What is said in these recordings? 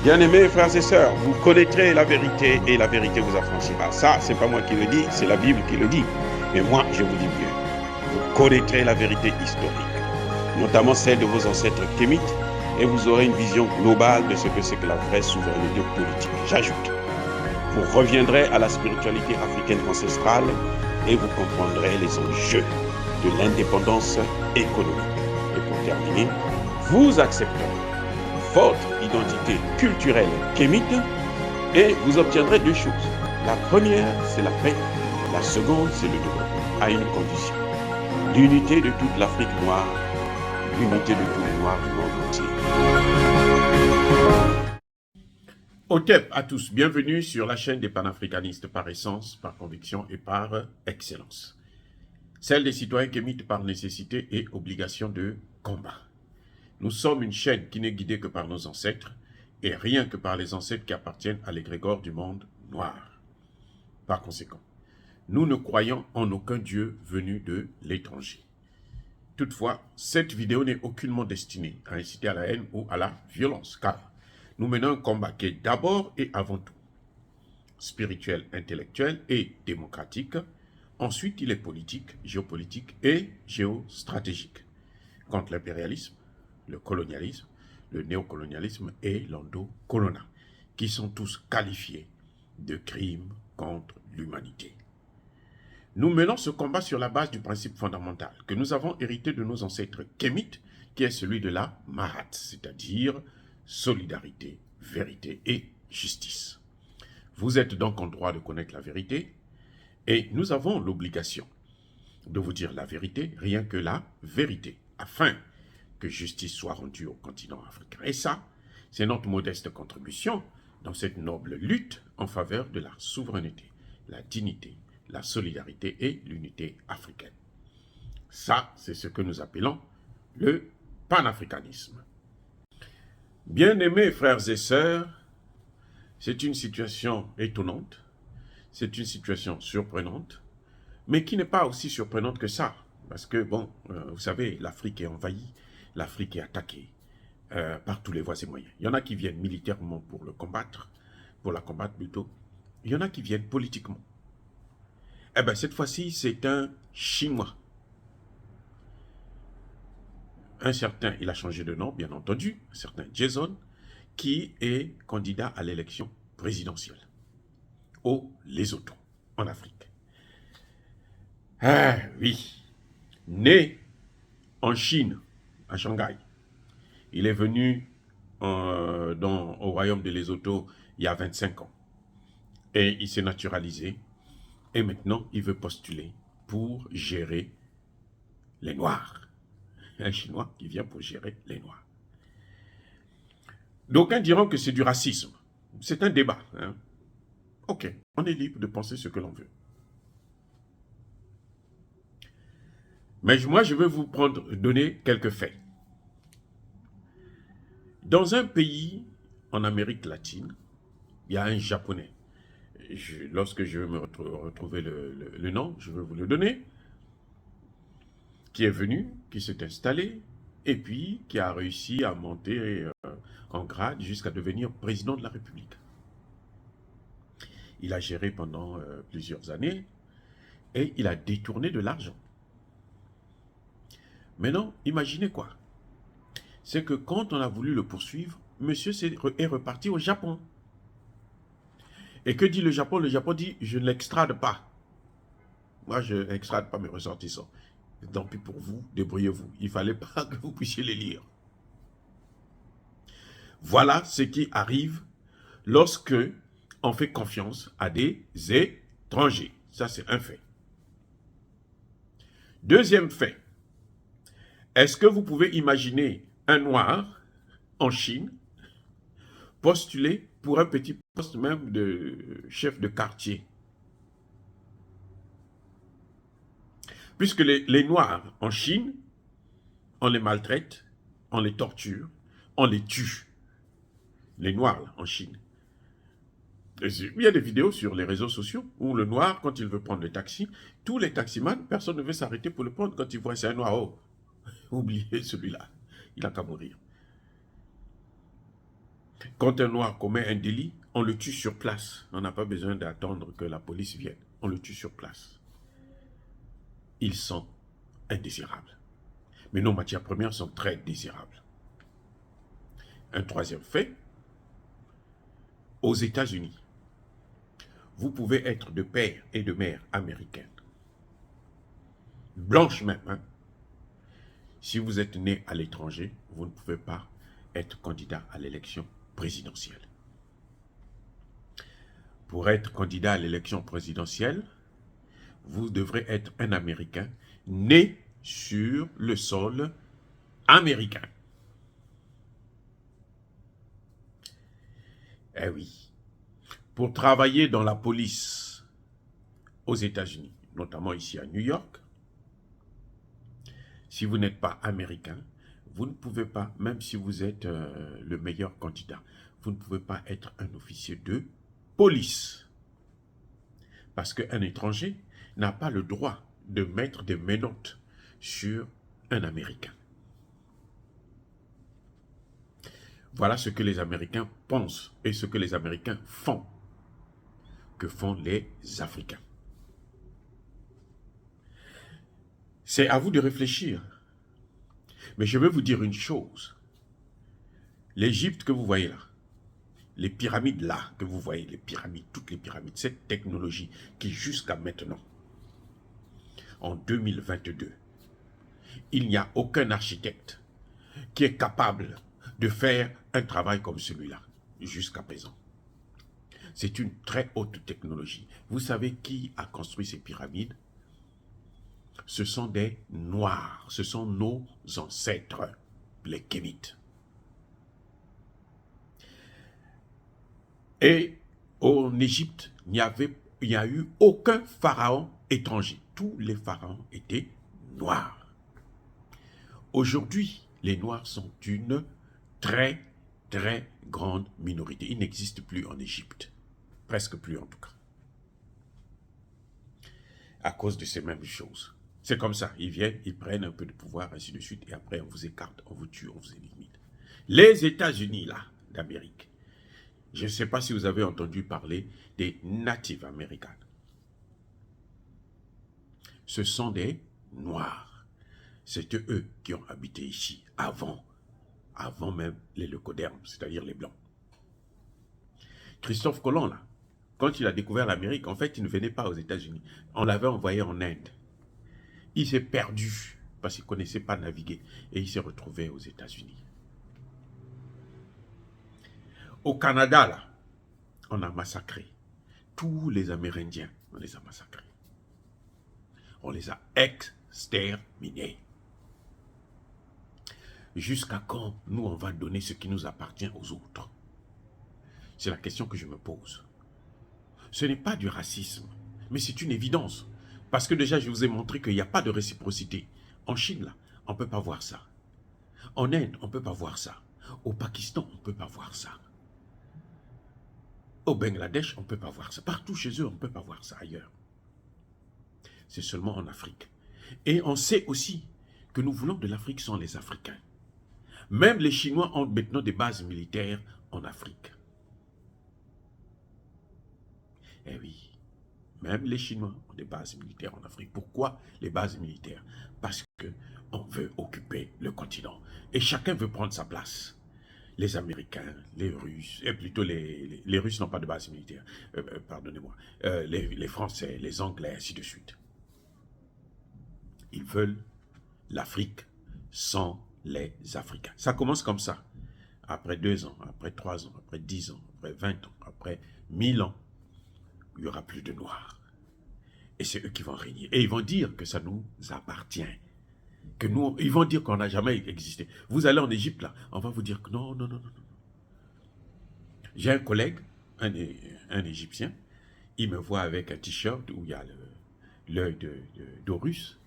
Bien-aimés frères et sœurs, vous connaîtrez la vérité et la vérité vous affranchira. Ça, c'est pas moi qui le dis, c'est la Bible qui le dit. Mais moi, je vous dis mieux. Vous connaîtrez la vérité historique, notamment celle de vos ancêtres kémites, et vous aurez une vision globale de ce que c'est que la vraie souveraineté politique. J'ajoute, vous reviendrez à la spiritualité africaine ancestrale et vous comprendrez les enjeux de l'indépendance économique. Et pour terminer, vous accepterez votre identité culturelle kémite et vous obtiendrez deux choses. La première, c'est la paix. La seconde, c'est le développement, à une condition. L'unité de toute l'Afrique noire, l'unité de tous les Noirs du monde entier. Otep à tous, bienvenue sur la chaîne des panafricanistes par essence, par conviction et par excellence. Celle des citoyens kémites par nécessité et obligation de combat. Nous sommes une chaîne qui n'est guidée que par nos ancêtres, et rien que par les ancêtres qui appartiennent à l'égrégore du monde noir. Par conséquent, nous ne croyons en aucun Dieu venu de l'étranger. Toutefois, cette vidéo n'est aucunement destinée à inciter à la haine ou à la violence, car nous menons un combat qui est d'abord et avant tout spirituel, intellectuel et démocratique. Ensuite, il est politique, géopolitique et géostratégique, contre l'impérialisme, le colonialisme, le néocolonialisme et l'endocoloniat, qui sont tous qualifiés de crimes contre l'humanité. Nous menons ce combat sur la base du principe fondamental que nous avons hérité de nos ancêtres kémites, qui est celui de la Mahat, c'est-à-dire solidarité, vérité et justice. Vous êtes donc en droit de connaître la vérité, et nous avons l'obligation de vous dire la vérité, rien que la vérité, afin que justice soit rendue au continent africain. Et ça, c'est notre modeste contribution dans cette noble lutte en faveur de la souveraineté, la dignité, la solidarité et l'unité africaine. Ça, c'est ce que nous appelons le panafricanisme. Bien-aimés frères et sœurs, c'est une situation étonnante, c'est une situation surprenante, mais qui n'est pas aussi surprenante que ça. Parce que, bon, vous savez, l'Afrique est envahie, l'Afrique est attaquée par tous les voies et moyens. Il y en a qui viennent militairement pour la combattre plutôt. Il y en a qui viennent politiquement. Eh bien, cette fois-ci, c'est un Chinois. Un certain, il a changé de nom, bien entendu, un certain Jason, qui est candidat à l'élection présidentielle au Lesotho, en Afrique. Ah oui, né en Chine, à Shanghai. Il est venu au royaume de Lesotho il y a 25 ans. Et il s'est naturalisé. Et maintenant, il veut postuler pour gérer les Noirs. Un Chinois qui vient pour gérer les Noirs. D'aucuns diront que c'est du racisme. C'est un débat. Hein? Ok, on est libre de penser ce que l'on veut. Mais moi, je veux vous donner quelques faits. Dans un pays en Amérique latine, il y a un Japonais. Lorsque je vais me retrouver le nom, je vais vous le donner, qui est venu, qui s'est installé, et puis qui a réussi à monter en grade jusqu'à devenir président de la République. Il a géré pendant plusieurs années, et il a détourné de l'argent. Maintenant, imaginez quoi? C'est que quand on a voulu le poursuivre, monsieur est reparti au Japon. Et que dit le Japon? Le Japon dit, je ne l'extrade pas. Moi, je n'extrade pas mes ressortissants. Tant pis pour vous, débrouillez-vous. Il ne fallait pas que vous puissiez les lire. Voilà ce qui arrive lorsque on fait confiance à des étrangers. Ça, c'est un fait. Deuxième fait. Est-ce que vous pouvez imaginer un noir en Chine postuler pour un petit poste même de chef de quartier? Puisque les Noirs en Chine, on les maltraite, on les torture, on les tue. Les Noirs là, en Chine. Il y a des vidéos sur les réseaux sociaux où le Noir, quand il veut prendre le taxi, tous les taximans, personne ne veut s'arrêter pour le prendre quand il voit c'est un Noir. Oh, oubliez celui-là, il n'a qu'à mourir. Quand un noir commet un délit, on le tue sur place. On n'a pas besoin d'attendre que la police vienne. On le tue sur place. Ils sont indésirables. Mais nos matières premières sont très désirables. Un troisième fait, aux États-Unis, vous pouvez être de père et de mère américaine, blanche même. Hein. Si vous êtes né à l'étranger, vous ne pouvez pas être candidat à l'élection présidentielle. Pour être candidat à l'élection présidentielle, vous devrez être un Américain né sur le sol américain. Eh oui. Pour travailler dans la police aux États-Unis, notamment ici à New York, si vous n'êtes pas américain, vous ne pouvez pas, même si vous êtes le meilleur candidat, vous ne pouvez pas être un officier de police. Parce qu'un étranger n'a pas le droit de mettre des menottes sur un Américain. Voilà ce que les Américains pensent et ce que les Américains font. Que font les Africains. C'est à vous de réfléchir. Mais je vais vous dire une chose. L'Égypte que vous voyez là, les pyramides là que vous voyez, les pyramides, toutes les pyramides, cette technologie qui jusqu'à maintenant, en 2022, il n'y a aucun architecte qui est capable de faire un travail comme celui-là, jusqu'à présent. C'est une très haute technologie. Vous savez qui a construit ces pyramides? Ce sont des Noirs, ce sont nos ancêtres, les Kémites. Et en Égypte, il n'y a eu aucun pharaon étranger. Tous les pharaons étaient noirs. Aujourd'hui, les Noirs sont une très, très grande minorité. Ils n'existent plus en Égypte. Presque plus en tout cas. À cause de ces mêmes choses. C'est comme ça. Ils viennent, ils prennent un peu de pouvoir, ainsi de suite, et après on vous écarte, on vous tue, on vous élimine. Les États-Unis, là, d'Amérique, je ne sais pas si vous avez entendu parler des Native Americans. Ce sont des Noirs. C'est eux qui ont habité ici avant même les leucodermes, c'est-à-dire les Blancs. Christophe Colomb, là, quand il a découvert l'Amérique, en fait, il ne venait pas aux États-Unis. On l'avait envoyé en Inde. Il s'est perdu parce qu'il ne connaissait pas naviguer et il s'est retrouvé aux États-Unis. Au Canada, là, on a massacré tous les Amérindiens. On les a massacrés. On les a exterminés. Jusqu'à quand nous, on va donner ce qui nous appartient aux autres? C'est la question que je me pose. Ce n'est pas du racisme, mais c'est une évidence. Parce que déjà, je vous ai montré qu'il n'y a pas de réciprocité. En Chine, là, on ne peut pas voir ça. En Inde, on ne peut pas voir ça. Au Pakistan, on ne peut pas voir ça. Au Bangladesh, on ne peut pas voir ça. Partout chez eux, on ne peut pas voir ça ailleurs. C'est seulement en Afrique. Et on sait aussi que nous voulons de l'Afrique sans les Africains. Même les Chinois ont maintenant des bases militaires en Afrique. Eh oui, même les Chinois ont des bases militaires en Afrique. Pourquoi les bases militaires? Parce qu'on veut occuper le continent. Et chacun veut prendre sa place. Les Américains, les Russes, et plutôt les Russes n'ont pas de base militaire, pardonnez-moi, les Français, les Anglais, ainsi de suite. Ils veulent l'Afrique sans les Africains. Ça commence comme ça. Après 2 ans, après 3 ans, après 10 ans, après 20 ans, après 1000 ans, il n'y aura plus de Noirs. Et c'est eux qui vont régner. Et ils vont dire que ça nous appartient. Que nous, ils vont dire qu'on n'a jamais existé. Vous allez en Égypte, là, on va vous dire que non, non, non, non, non. J'ai un collègue, un Égyptien, il me voit avec un t-shirt où il y a l'œil d'Horus.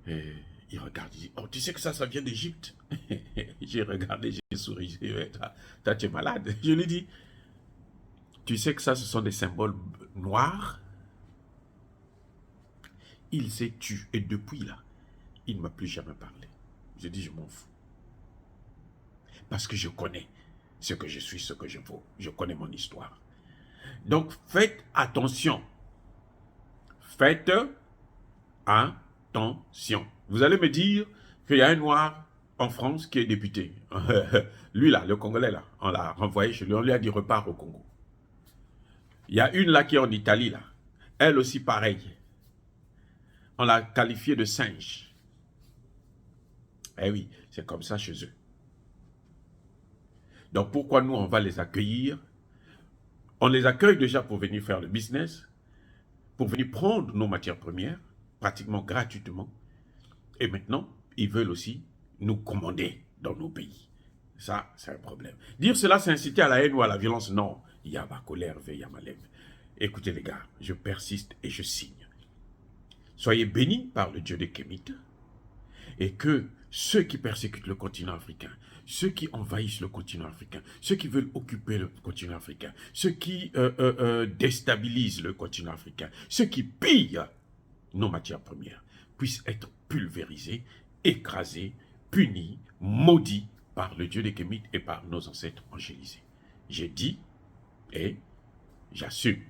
Et il regarde, il dit, oh, tu sais que ça vient d'Égypte? J'ai regardé, j'ai souri, j'ai dit, toi, tu es malade. Je lui dis, tu sais que ça, ce sont des symboles noirs? Il s'est tué. Et depuis là, il ne m'a plus jamais parlé. Je dis, je m'en fous. Parce que je connais ce que je suis, ce que je vaux. Je connais mon histoire. Donc, faites attention. Faites attention. Vous allez me dire qu'il y a un noir en France qui est député. Lui là, le Congolais là, on l'a renvoyé chez lui, on lui a dit repars au Congo. Il y a une là qui est en Italie là, elle aussi pareil. On l'a qualifiée de singe. Eh oui, c'est comme ça chez eux. Donc pourquoi nous on va les accueillir? On les accueille déjà pour venir faire le business, pour venir prendre nos matières premières, pratiquement gratuitement. Et maintenant, ils veulent aussi nous commander dans nos pays. Ça, c'est un problème. Dire cela, c'est inciter à la haine ou à la violence. Non, il y a ma colère, il y a ma lèvre. Écoutez les gars, je persiste et je signe. Soyez bénis par le Dieu des Kémites et que ceux qui persécutent le continent africain, ceux qui envahissent le continent africain, ceux qui veulent occuper le continent africain, ceux qui déstabilisent le continent africain, ceux qui pillent nos matières premières, puissent être pulvérisés, écrasés, punis, maudits par le Dieu des Kémites et par nos ancêtres angélisés. J'ai dit et j'assume.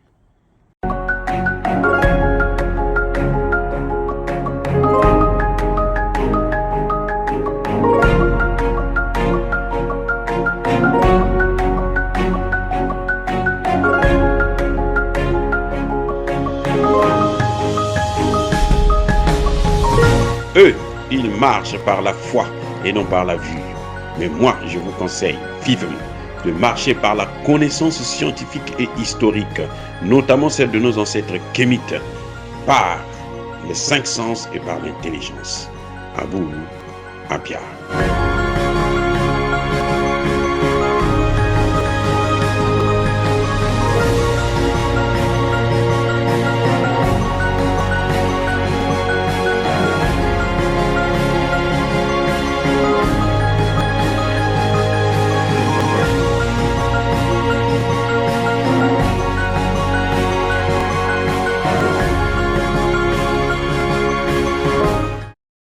Eux, ils marchent par la foi et non par la vue. Mais moi, je vous conseille vivement de marcher par la connaissance scientifique et historique, notamment celle de nos ancêtres kémites, par les 5 sens et par l'intelligence. Abou Abia.